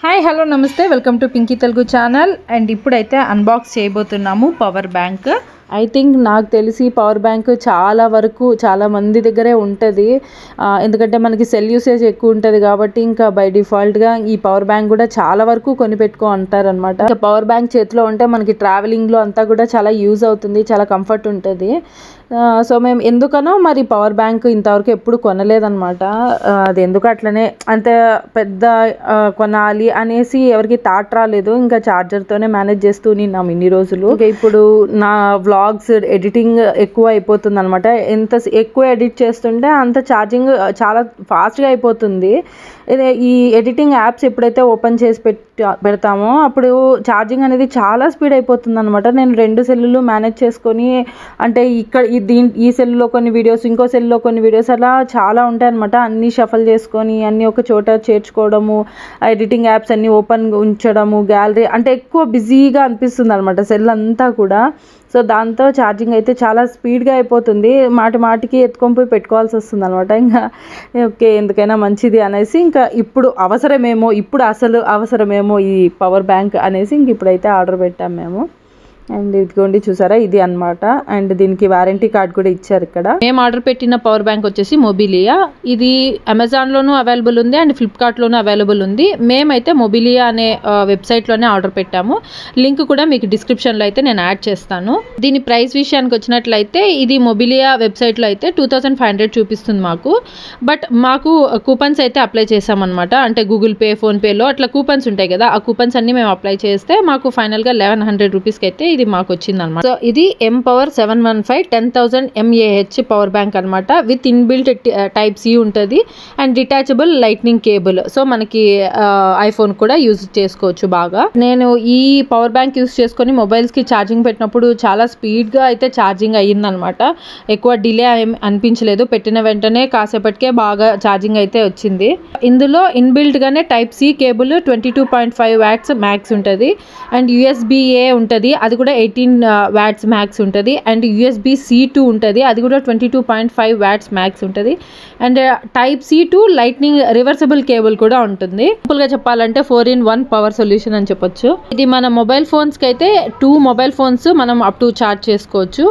Hi hello నమస్తే welcome to Pinky Telugu channel. And ఇప్పుడైతే unbox చేయబోతున్నాము పవర్ బ్యాంక్. ఐ థింక్ నాకు తెలిసి పవర్ బ్యాంక్ చాలా వరకు చాలా మంది దగ్గరే ఉంటుంది. ఎందుకంటే మనకి సెల్ యూసేజ్ ఎక్కువ ఉంటుంది కాబట్టి ఇంకా బై డిఫాల్ట్గా ఈ పవర్ బ్యాంక్ కూడా చాలా వరకు కొనిపెట్టుకో అంటారనమాట. ఇంకా పవర్ బ్యాంక్ చేతిలో ఉంటే మనకి ట్రావెలింగ్లో అంతా కూడా చాలా యూజ్ అవుతుంది, చాలా కంఫర్ట్ ఉంటుంది. సో మేము ఎందుకనో మరి పవర్ బ్యాంక్ ఇంతవరకు ఎప్పుడు కొనలేదన్నమాట. అది ఎందుకు అట్లనే అంత పెద్ద కొనాలి అనేసి ఎవరికి థాట్ రాలేదు. ఇంకా ఛార్జర్తోనే మేనేజ్ చేస్తూ ఉన్నాం ఇన్ని రోజులు. ఇంకా ఇప్పుడు నా వ్లాగ్స్ ఎడిటింగ్ ఎక్కువ అయిపోతుంది అనమాట. ఎంత ఎక్కువ ఎడిట్ చేస్తుంటే అంత ఛార్జింగ్ చాలా ఫాస్ట్గా అయిపోతుంది. ఈ ఎడిటింగ్ యాప్స్ ఎప్పుడైతే ఓపెన్ చేసి పెడతామో అప్పుడు ఛార్జింగ్ అనేది చాలా స్పీడ్ అయిపోతుంది అనమాట. నేను 2 సెల్లులు మేనేజ్ చేసుకొని అంటే ఇక్కడ ఈ సెల్లో కొన్ని వీడియోస్, ఇంకో సెల్లో కొన్ని వీడియోస్ అలా చాలా ఉంటాయి అనమాట. అన్నీ షఫల్ చేసుకొని అన్నీ ఒక చోట చేర్చుకోవడము, ఎడిటింగ్ యాప్స్ అన్నీ ఓపెన్ ఉంచడము, గ్యాలరీ అంటే ఎక్కువ బిజీగా అనిపిస్తుంది అనమాట సెల్ అంతా కూడా. సో దాంతో ఛార్జింగ్ అయితే చాలా స్పీడ్గా అయిపోతుంది. మాటికి ఎత్తుకొని పోయి పెట్టుకోవాల్సి వస్తుంది అనమాట. ఇంకా ఓకే ఎందుకైనా మంచిది అనేసి ఇంకా ఇప్పుడు అసలు అవసరమేమో ఈ పవర్ బ్యాంక్ అనేసి ఇంక ఇప్పుడైతే ఆర్డర్ పెట్టాము మేము. అండ్ ఇదిగోండి చూసారా, ఇది అనమాట. అండ్ దీనికి వారంటీ కార్డ్ కూడా ఇచ్చారు ఇక్కడ. మేము ఆర్డర్ పెట్టిన పవర్ బ్యాంక్ వచ్చేసి మొబిలియా. ఇది అమెజాన్లోనూ అవైలబుల్ ఉంది అండ్ ఫ్లిప్కార్ట్లోనూ అవైలబుల్ ఉంది. మేమైతే మొబిలియా అనే వెబ్సైట్లోనే ఆర్డర్ పెట్టాము. లింక్ కూడా మీకు డిస్క్రిప్షన్లో అయితే నేను యాడ్ చేస్తాను. దీని ప్రైస్ విషయానికి వచ్చినట్లయితే ఇది మొబిలియా వెబ్సైట్లో అయితే 2500 చూపిస్తుంది మాకు. బట్ మాకు కూపన్స్ అయితే అప్లై చేసామన్నమాట. అంటే గూగుల్ పే, ఫోన్పేలో అట్లా కూపన్స్ ఉంటాయి కదా, ఆ కూపన్స్ అన్ని మేము అప్లై చేస్తే మాకు ఫైనల్గా 1100 రూపీస్కి అయితే ఇది మాకు వచ్చింది అనమాట. సో ఇది M Power 715 10,000 mAh power bank అనమాట. విత్ ఇన్బిల్ట్ టైప్ C ఉంటుంది and detachable lightning cable. So మనకి ఐఫోన్ కూడా యూజ్ చేసుకోవచ్చు బాగా. నేను ఈ పవర్ బ్యాంక్ యూజ్ చేసుకొని మొబైల్స్కి ఛార్జింగ్ పెట్టినప్పుడు చాలా స్పీడ్గా అయితే ఛార్జింగ్ అయ్యిందనమాట. ఎక్కువ డిలే అనిపించలేదు. పెట్టిన వెంటనే కాసేపటికే బాగా ఛార్జింగ్ అయితే వచ్చింది. ఇందులో ఇన్బిల్ట్గానే type C cable 22.5 watts max ఉంటుంది అండ్ USB-A ఉంటుంది, అది కూడా 18 వాట్స్ మ్యాక్స్ ఉంటుంది. అండ్ USB-C2 ఉంటుంది, అది కూడా 22.5 వాట్స్ మ్యాక్స్ ఉంటుంది. And type C to lightning reversible cable కూడా ఉంటుంది. సింపుల్గా చెప్పాలంటే 4-in-1 పవర్ సొల్యూషన్ అని చెప్పొచ్చు. ఇది మన మొబైల్ ఫోన్స్కి అయితే 2 మొబైల్ ఫోన్స్ మనం అప్ టు ఛార్జ్ చేసుకోవచ్చు.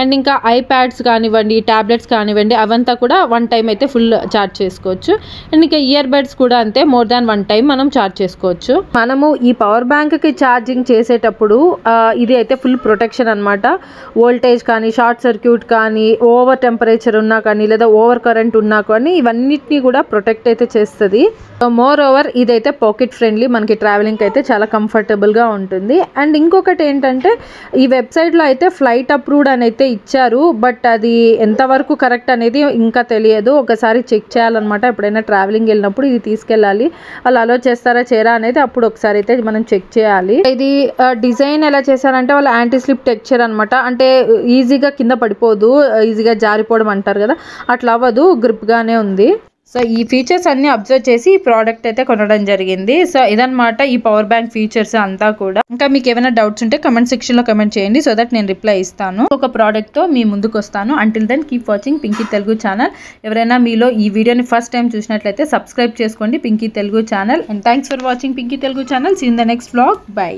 అండ్ ఇంకా ఐప్యాడ్స్ కానివ్వండి, ట్యాబ్లెట్స్ కానివ్వండి, అవంతా కూడా 1 టైం అయితే ఫుల్ ఛార్జ్ చేసుకోవచ్చు. అండ్ ఇంకా ఇయర్ బడ్స్ కూడా అంతే, మోర్ దాన్ 1 టైం మనం ఛార్జ్ చేసుకోవచ్చు. మనము ఈ పవర్ బ్యాంక్కి ఛార్జింగ్ చేసేటప్పుడు ఇది అయితే ఫుల్ ప్రొటెక్షన్ అనమాట. వోల్టేజ్ కానీ, షార్ట్ సర్క్యూట్ కానీ, ఓవర్ టెంపరేచర్ ఉన్నా కానీ, లేదా ఓవర్ కరెంట్ ఉన్నా కానీ ఇవన్నిటిని కూడా ప్రొటెక్ట్ అయితే చేస్తుంది. మోర్ ఓవర్ ఇదైతే పాకెట్ ఫ్రెండ్లీ, మనకి ట్రావెలింగ్కి అయితే చాలా కంఫర్టబుల్గా ఉంటుంది. అండ్ ఇంకొకటి ఏంటంటే ఈ వెబ్సైట్లో అయితే ఫ్లైట్ అప్రూవ్డ్ అని అయితే ఇచ్చారు. బట్ అది ఎంతవరకు కరెక్ట్ అనేది ఇంకా తెలియదు. ఒకసారి చెక్ చేయాలన్నమాట. ఎప్పుడైనా ట్రావెలింగ్ వెళ్ళినప్పుడు ఇది తీసుకెళ్ళాలి, వాళ్ళు అలో చేస్తారా చేయరా అనేది అప్పుడు ఒకసారి అయితే మనం చెక్ చేయాలి. ఇది డిజైన్ ఎలా చేశారంటే వాళ్ళు యాంటీ స్లిప్ టెక్స్చర్ అనమాట. అంటే ఈజీగా కింద పడిపోదు, ఈజీగా జారిపోవడం అంటారు కదా, అట్లా అవ్వదు, గ్రిప్గానే ఉంది. సో ఈ ఫీచర్స్ అన్ని అబ్జర్వ్ చేసి ఈ ప్రోడక్ట్ అయితే కొనడం జరిగింది. సో ఇదనమాట ఈ పవర్ బ్యాంక్ ఫీచర్స్ అంతా కూడా. ఇంకా మీకు ఏమైనా డౌట్స్ ఉంటే కమెంట్ సెక్షన్లో కమెంట్ చేయండి, సో దట్ నేను రిప్లై ఇస్తాను. ఒక ప్రోడక్ట్తో మీ ముందుకు వస్తాను. Until then keep watching Pinky Telugu channel. ఎవరైనా మీలో ఈ వీడియోని ఫస్ట్ టైం చూసినట్లయితే సబ్స్క్రైబ్ చేసుకోండి Pinky Telugu channel. And thanks for watching Pinky Telugu channel. See in the next vlog. By.